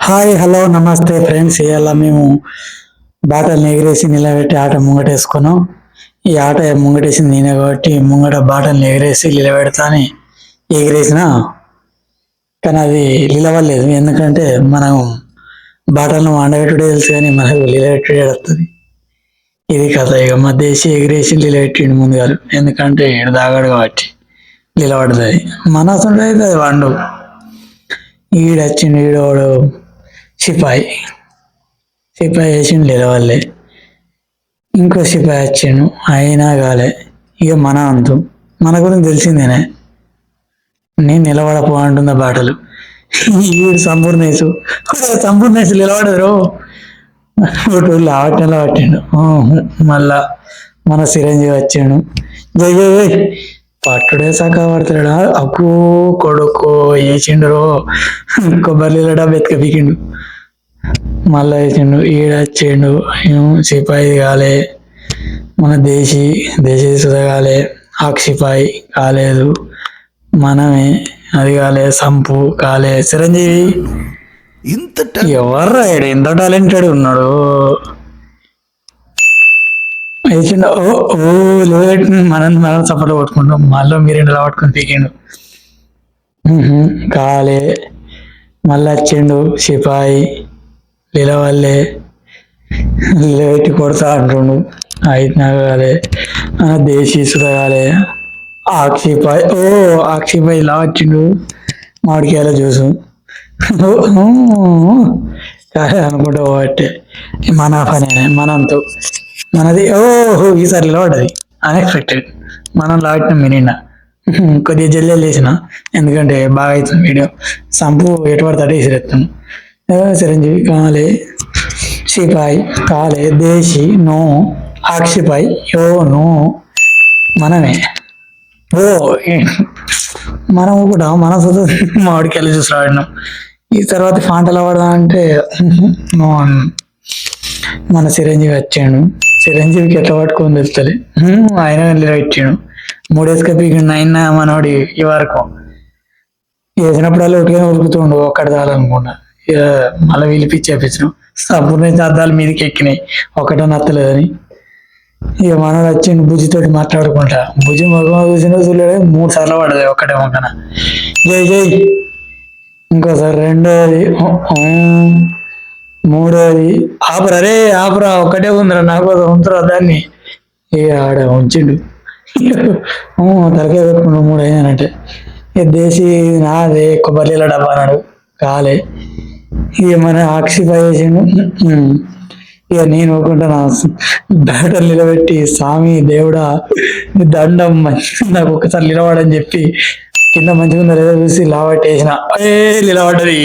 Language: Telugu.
హాయ్ హలో నమస్తే ఫ్రెండ్స్. ఇవాళ మేము బాటలు ఎగిరేసి నిలబెట్టి ఆట ముంగటేసుకున్నాం. ఈ ఆట ముంగటేసింది నేనే కాబట్టి ముంగట బాటలు ఎగిరేసి నిలబెడతా అని ఎగిరేసిన, కానీ అది నిలవలేదు. ఎందుకంటే మనం బాటలను వండబెట్టుడే తెలుసు కానీ మనకు నిలబెట్టుడే వస్తుంది. ఇది కథ. ఇక మధ్యేసి ఎగిరేసి నిలబెట్టిండు ముందుగా, ఎందుకంటే ఇక్కడ దాగాడు కాబట్టి నిలబడుతుంది. మన అసలు అయితే అది వండు. ఈడొచ్చిండు ఈడోడు సిపాయి వేసిండు నిలవల్లే. ఇంకో సిపాయి వచ్చిండు, అయినా కాలే. ఇక మన అంతు మన గురించి తెలిసిందేనే. నేను నిలబడపో అంటున్న బాటలు. ఈడు సంపూర్ణేశు నిలబడరు. ఒకటి ఆవటంలో పట్టిండు. మళ్ళా మన చిరంజీవి వచ్చాడు. జై జై జై పట్టుడే సకా పడతాడా. అక్కో కొడుకో వేసిండు. కొబ్బరిలో డబ్బు ఎత్తుక మళ్ళా వేసిండు. ఈడొచ్చిండు సిపాయి కాలే. మన దేశీ సుధగాలే. ఆక్షిపాయి కాలేదు. మనమే అది కాలే. సంపు కాలే. చిరంజీవి ఎవర్రా ఎంత టాలెంటెడ్ ఉన్నాడు. వేసిండు. ఓ లేట్ మనం సపోర్ట్ కొట్టుకుంటాం. మళ్ళీ మీరు ఎండలో పట్టుకుని పీకిండు. కాలే. మళ్ళీ వచ్చిండు సిపాయి నిలవల్లే. లేటి కొడతా అంటుండు. అయినా కాలే. దేశీ సుధగాలే. ఆక్షిపాయి ఇలా వచ్చిండు. మామిడికాయల జ్యూసు అనుకుంటా పోబట్టే మన పని మనంతో మనది. ఈసారి నిలబడ్డది అన్ఎక్స్పెక్టెడ్. మనం లాటిన మినిన కొద్దిగా జల్లి వేసిన, ఎందుకంటే బాగా అవుతుంది వీడియో. సంపు ఎటు పడితే విసిరేస్తాను. చిరంజీవి కాలే. సిపాయి కాలే. దేశీ నో. ఆక్షిపాయి నో. మనమే మనం కూడా మన మామిడికాయలు చూసి రాడినాం. ఈ తర్వాత ఫాంటలు పడదాం అంటే మన చిరంజీవి వచ్చాడు. చిరంజీవికి ఎట్లా పట్టుకొని తెలుస్తుంది. ఆయన నిలబెట్టాడు. 3 వేసుక పీకిండు. అయినా మనోడి ఈ వరకు వేసినప్పుడల్లా ఒకటే ఉరుకుతుండు. ఒక్కటి చాలనుకున్నా. ఇక మళ్ళీ పిలిపించేపించడం. సంపూర్ణ అద్దాల మీదకి ఎక్కినాయి. ఒకటే నత్తలేదని ఇక మనోడు వచ్చిండు. బుజ్జితోటి మాట్లాడుకుంటా. బుజ్జి మగ చూసిన చూడలే. 3 సార్లు పడదు ఒక్కటే మొక్కన. జై జై. ఇంకోసారి రెండోది, మూడోది. ఆపరా ఒక్కటే ఉందిరా నాకు ఉంచరా దాన్ని. ఇక ఆడ ఉంచిండు. తలకాయ పెట్టుకున్నాడు. 3 అయినానంటే దేశీ నాదే. కొబ్బరిలో డబ్బా అన్నాడు. కాలే. ఇక మన ఆక్షిపాయి వేసిండు. ఇక నేను ఒప్పుకుంటా. బ్యాటర్లు నిలబెట్టి స్వామి దేవుడా దండం, నాకు ఒక్కసారి నిలబడని చెప్పి కింద మంచిగా ఉందా లేదా చూసి లావట్టేసిన నిలబడ్డది.